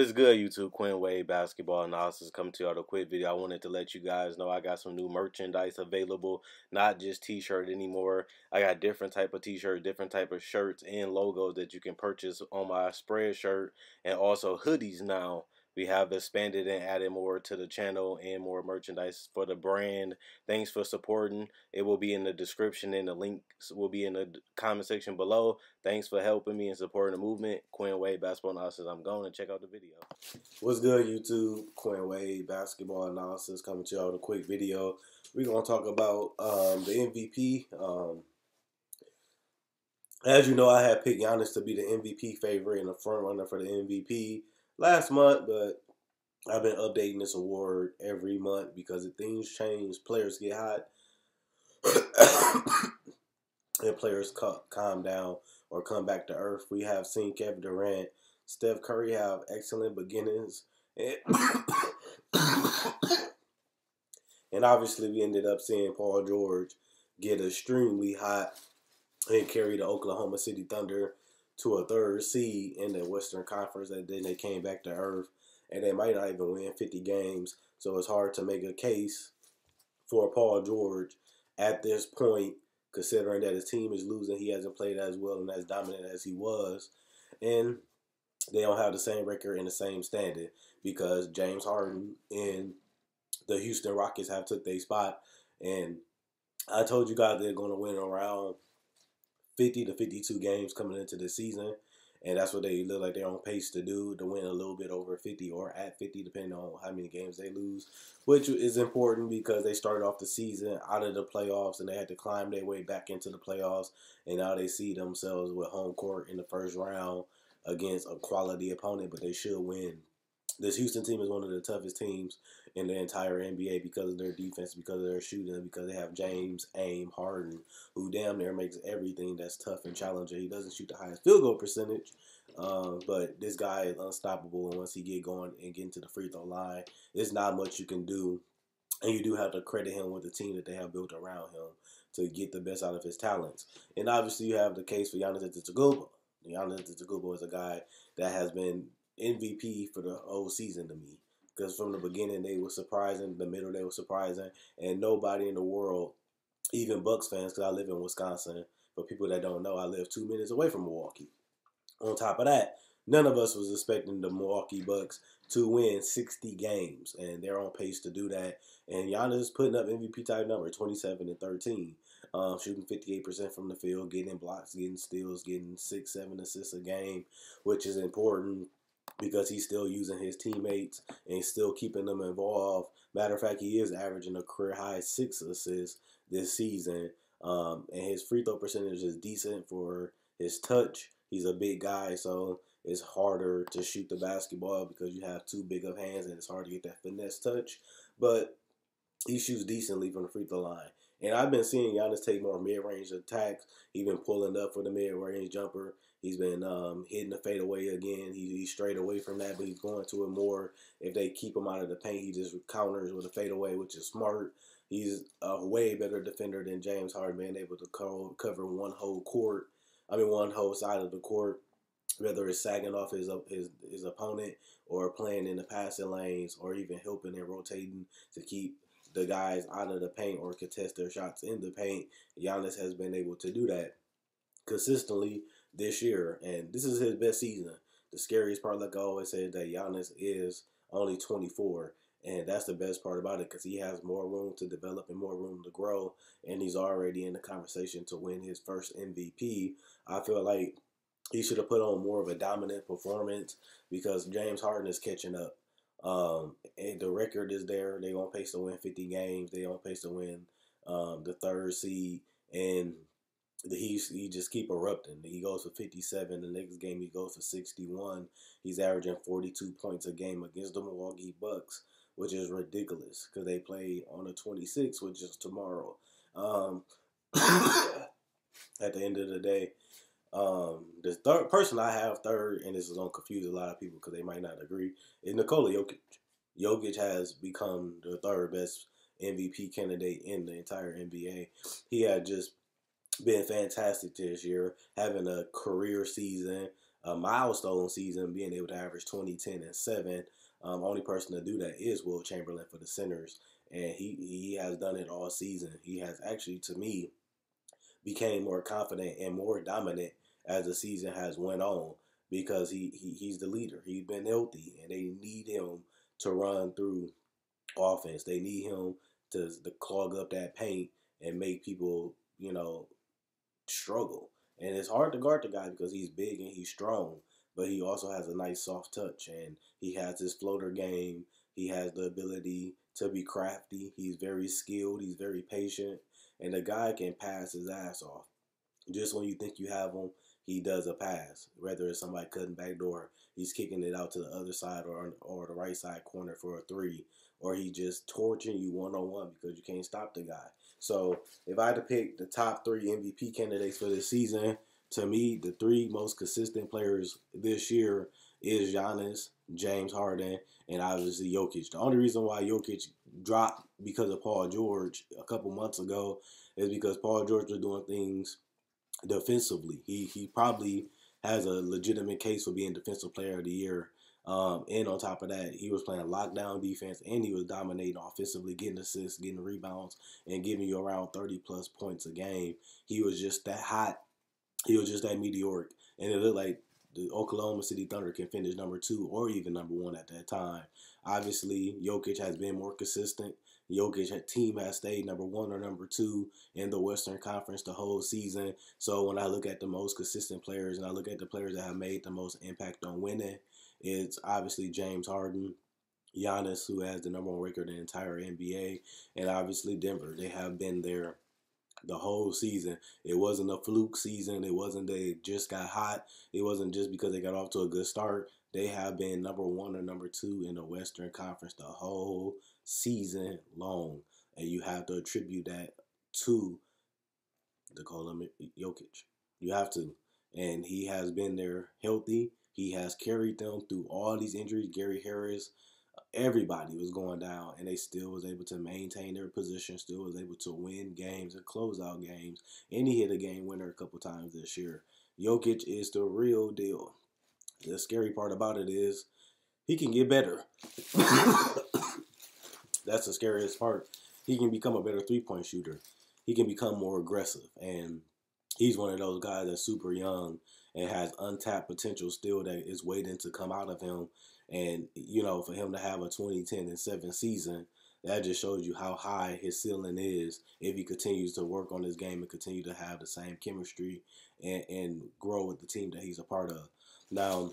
What is good, YouTube? Quinn Wade Basketball Analysis coming to you with a quick video. I wanted to let you guys know I got some new merchandise available, not just t-shirt anymore. I got different type of t-shirts, different type of shirts and logos that you can purchase on my spread shirt, and also hoodies now. We have expanded and added more to the channel and more merchandise for the brand. Thanks for supporting. It will be in the description and the links will be in the comment section below. Thanks for helping me and supporting the movement. Quinn Wade Basketball Analysis. I'm going to check out the video. What's good, YouTube? Quinn Wade Basketball Analysis coming to y'all with a quick video. We're going to talk about the MVP. As you know, I had picked Giannis to be the MVP favorite and the front runner for the MVP last month, but I've been updating this award every month because if things change, players get hot, and players calm down or come back to earth. We have seen Kevin Durant, Steph Curry have excellent beginnings, and obviously we ended up seeing Paul George get extremely hot and carry the Oklahoma City Thunder to a third seed in the Western Conference, and then they came back to earth, and they might not even win 50 games, so it's hard to make a case for Paul George at this point, considering that his team is losing. He hasn't played as well and as dominant as he was, and they don't have the same record and the same standing because James Harden and the Houston Rockets have took their spot, and I told you guys they're going to win around 50 to 52 games coming into the season, and that's what they look like they're on pace to do, to win a little bit over 50 or at 50, depending on how many games they lose, which is important because they started off the season out of the playoffs, and they had to climb their way back into the playoffs, and now they see themselves with home court in the first round against a quality opponent, but they should win. This Houston team is one of the toughest teams in the entire NBA because of their defense, because of their shooting, because they have James Harden, who damn near makes everything that's tough and challenging. He doesn't shoot the highest field goal percentage, but this guy is unstoppable, and once he get going and get into the free throw line, there's not much you can do, and you do have to credit him with the team that they have built around him to get the best out of his talents. And obviously you have the case for Giannis Antetokounmpo. Giannis Antetokounmpo is a guy that has been MVP for the whole season to me, because from the beginning they were surprising, the middle they were surprising, and nobody in the world, even Bucks fans, because I live in Wisconsin. For people that don't know, I live 2 minutes away from Milwaukee. On top of that, none of us was expecting the Milwaukee Bucks to win 60 games, and they're on pace to do that. And Giannis putting up MVP type number, 27 and 13, shooting 58% from the field, getting blocks, getting steals, getting 6-7 assists a game, which is important because he's still using his teammates and still keeping them involved. Matter of fact, he is averaging a career high 6 assists this season, and his free throw percentage is decent for his touch. He's a big guy, so it's harder to shoot the basketball because you have too big of hands, and it's hard to get that finesse touch. But he shoots decently from the free throw line. And I've been seeing Giannis take more mid-range attacks. He's been pulling up for the mid-range jumper. He's been hitting the fadeaway again. He's straight away from that, but he's going to it more. If they keep him out of the paint, he just counters with a fadeaway, which is smart. He's a way better defender than James Harden, being able to cover one whole side of the court, whether it's sagging off his opponent or playing in the passing lanes or even helping and rotating to keep the guys out of the paint or contest their shots in the paint. Giannis has been able to do that consistently this year, and this is his best season. The scariest part, like I always say, is that Giannis is only 24, and that's the best part about it because he has more room to develop and more room to grow, and he's already in the conversation to win his first MVP. I feel like he should have put on more of a dominant performance because James Harden is catching up. And the record is there. They on pace to win 50 games. They on pace to win the third seed, and he just keep erupting. He goes for 57. The next game he goes for 61. He's averaging 42 points a game against the Milwaukee Bucks, which is ridiculous because they play on the 26th, which is tomorrow. At the end of the day, the third person I have third, and this is going to confuse a lot of people because they might not agree, is Nikola Jokic. Jokic has become the third best MVP candidate in the entire NBA. He had just been fantastic this year, having a career season. a milestone season, being able to average 20, 10, and 7. Only person to do that is Will Chamberlain for the Centers, and he has done it all season. He has actually, to me, became more confident and more dominant as the season has went on because he's the leader. He's been healthy, and they need him to run through offense. They need him to clog up that paint and make people, struggle. And it's hard to guard the guy because he's big and he's strong, but he also has a nice soft touch and he has his floater game. He has the ability to be crafty. He's very skilled. He's very patient. And the guy can pass his ass off. Just when you think you have him, he does a pass. Whether it's somebody cutting back door, he's kicking it out to the other side or the right side corner for a three, or he just torching you one on one because you can't stop the guy. So if I had to pick the top 3 MVP candidates for this season, to me, the 3 most consistent players this year is Giannis, James Harden, and obviously Jokic. The only reason why Jokic dropped because of Paul George a couple months ago is because Paul George was doing things defensively. He probably has a legitimate case for being Defensive Player of the Year. And on top of that, he was playing lockdown defense and he was dominating offensively, getting assists, getting rebounds, and giving you around 30-plus points a game. He was just that hot. He was just that meteoric. And it looked like the Oklahoma City Thunder can finish number 2 or even number 1 at that time. Obviously, Jokic has been more consistent. Jokic team has stayed number 1 or number 2 in the Western Conference the whole season. So when I look at the most consistent players and I look at the players that have made the most impact on winning, it's obviously James Harden, Giannis, who has the number 1 record in the entire NBA, and obviously Denver. They have been there the whole season. It wasn't a fluke season. It wasn't they just got hot. It wasn't just because they got off to a good start. They have been number 1 or number 2 in the Western Conference the whole season long. And you have to attribute that to Nikola Jokic. You have to. And he has been there healthy. He has carried them through all these injuries. Gary Harris, everybody was going down, and they still was able to maintain their position, still was able to win games and close out games, and he hit a game winner a couple times this year. Jokic is the real deal. The scary part about it is he can get better. That's the scariest part. He can become a better three-point shooter. He can become more aggressive, and he's one of those guys that's super young and has untapped potential still that is waiting to come out of him. And, for him to have a 20-10-7 season, that just shows you how high his ceiling is if he continues to work on his game and continue to have the same chemistry and grow with the team that he's a part of. Now,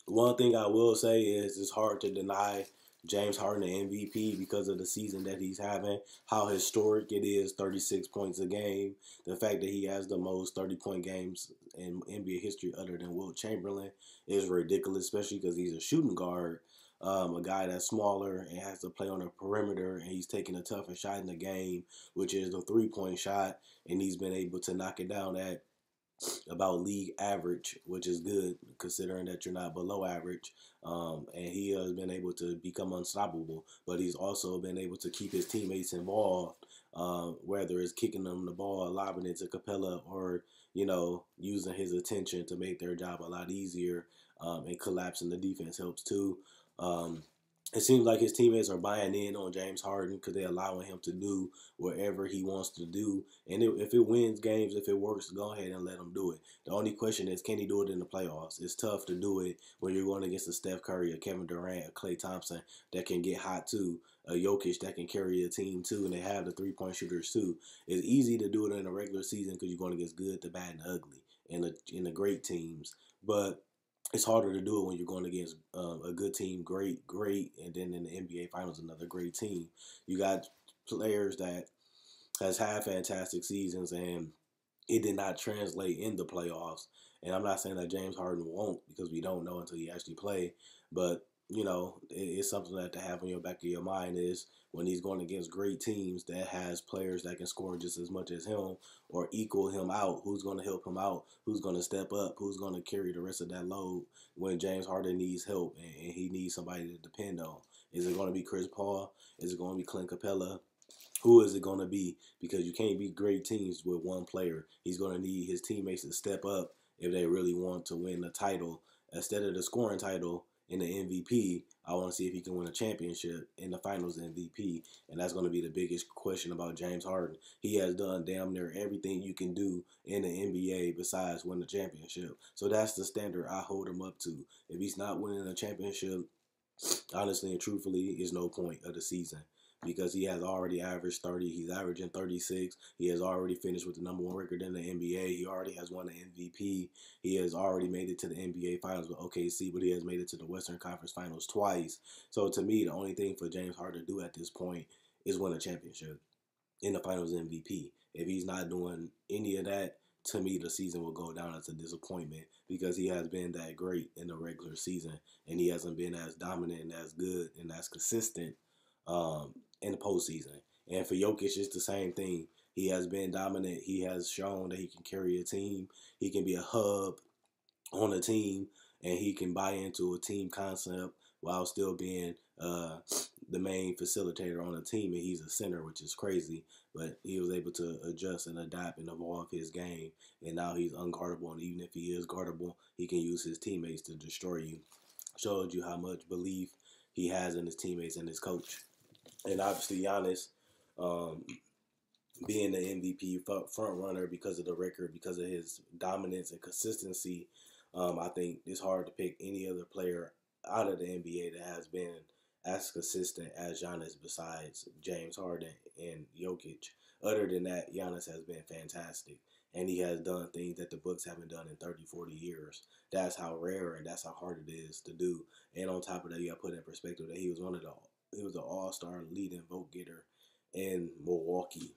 one thing I will say is it's hard to deny James Harden the MVP because of the season that he's having, how historic it is, 36 points a game, the fact that he has the most 30-point games in NBA history other than Wilt Chamberlain is ridiculous, especially because he's a shooting guard, a guy that's smaller and has to play on the perimeter, and he's taking the toughest shot in the game, which is the three-point shot, and he's been able to knock it down at about league average, which is good considering that you're not below average. And he has been able to become unstoppable, but he's also been able to keep his teammates involved, whether it's kicking them the ball, lobbing it to Capella, or using his attention to make their job a lot easier. And collapsing the defense helps too. It seems like his teammates are buying in on James Harden because they're allowing him to do whatever he wants to do. And if it wins games, if it works, go ahead and let him do it. The only question is, can he do it in the playoffs? It's tough to do it when you're going against a Steph Curry, a Kevin Durant, a Klay Thompson that can get hot too, a Jokic that can carry a team too, and they have the three-point shooters too. It's easy to do it in a regular season because you're going against good, the bad, and the ugly, and the great teams. But it's harder to do it when you're going against a good team, great, and then in the NBA Finals, another great team. You got players that has had fantastic seasons, and it did not translate in the playoffs. And I'm not saying that James Harden won't, because we don't know until he actually play. But, it's something that to have in your back of your mind is when he's going against great teams that has players that can score just as much as him or equal him out, who's going to help him out, who's going to step up, who's going to carry the rest of that load when James Harden needs help and he needs somebody to depend on. Is it going to be Chris Paul? Is it going to be Clint Capella? Who is it going to be? Because you can't beat great teams with one player. He's going to need his teammates to step up if they really want to win the title, instead of the scoring title in the MVP, I want to see if he can win a championship in the finals MVP. And that's going to be the biggest question about James Harden. He has done damn near everything you can do in the NBA besides win the championship. So that's the standard I hold him up to. If he's not winning a championship, honestly and truthfully, is no point of the season, because he has already averaged 30. He's averaging 36. He has already finished with the #1 record in the NBA. He already has won the MVP. He has already made it to the NBA Finals with OKC, but he has made it to the Western Conference Finals twice. So to me, the only thing for James Harden to do at this point is win a championship in the Finals MVP. If he's not doing any of that, to me, the season will go down as a disappointment, because he has been that great in the regular season, and he hasn't been as dominant and as good and as consistent in the postseason. And for Jokic, it's the same thing. He has been dominant. He has shown that he can carry a team. He can be a hub on a team, and he can buy into a team concept while still being the main facilitator on the team. And he's a center, which is crazy, but he was able to adjust and adapt and evolve his game, and now he's unguardable. And even if he is guardable, he can use his teammates to destroy you. Showed you how much belief he has in his teammates and his coach. And obviously Giannis, um, being the MVP front runner because of the record, because of his dominance and consistency, I think it's hard to pick any other player out of the NBA that has been as consistent as Giannis besides James Harden and Jokic. Other than that, Giannis has been fantastic. And he has done things that the Bucks haven't done in 30, 40 years. That's how rare and that's how hard it is to do. And on top of that, you got to put in perspective that he was an all-star leading vote getter in Milwaukee.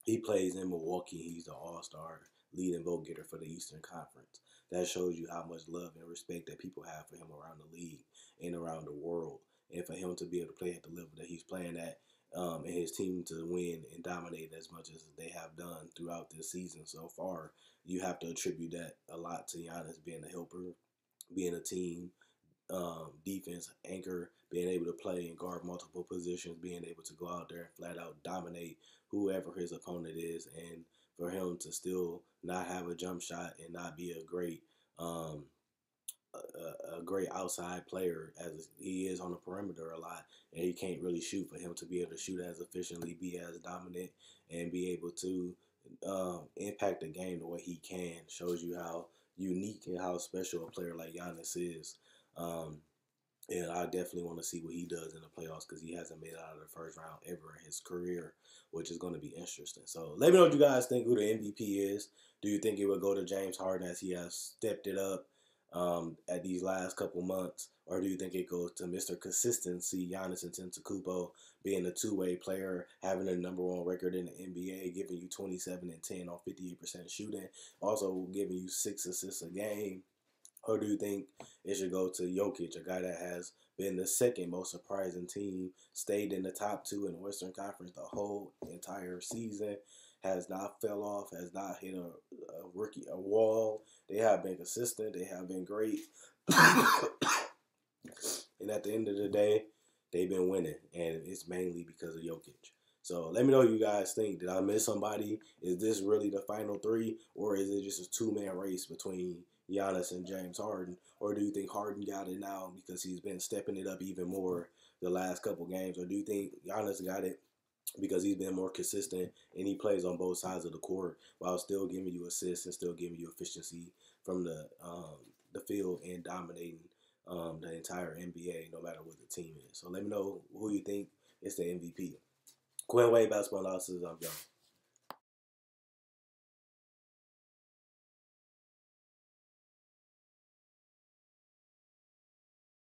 He plays in Milwaukee. He's the all-star leading vote getter for the Eastern Conference. That shows you how much love and respect that people have for him around the league and around the world. And for him to be able to play at the level that he's playing at, and his team to win and dominate as much as they have done throughout this season so far, you have to attribute that a lot to Giannis being a helper, being a team defense anchor, being able to play and guard multiple positions, being able to go out there and flat out dominate whoever his opponent is, and for him to still not have a jump shot and not be a great a great outside player as he is on the perimeter a lot, and he can't really shoot. For him to be able to shoot as efficiently, be as dominant, and be able to impact the game the way he can, shows you how unique and how special a player like Giannis is. Um, and I definitely want to see what he does in the playoffs, because he hasn't made it out of the first round ever in his career, which is going to be interesting. So let me know what you guys think, who the MVP is. Do you think it would go to James Harden as he has stepped it up at these last couple months? Or do you think it goes to Mr. Consistency, Giannis Antetokounmpo, being a two-way player, having a #1 record in the NBA, giving you 27 and 10 on 58% shooting, also giving you 6 assists a game? Or do you think it should go to Jokic, a guy that has been the second most surprising team, stayed in the top 2 in the Western Conference the whole entire season, has not fell off, has not hit a wall? They have been consistent. They have been great. And at the end of the day, they've been winning, and it's mainly because of Jokic. So let me know what you guys think. Did I miss somebody? Is this really the final 3, or is it just a 2-man race between Giannis and James Harden? Or do you think Harden got it now because he's been stepping it up even more the last couple games? Or do you think Giannis got it because he's been more consistent and he plays on both sides of the court while still giving you assists and still giving you efficiency from the field and dominating the entire NBA, no matter what the team is? So let me know who you think is the MVP. Quinn Wade, Basketball Analysis. I'm John.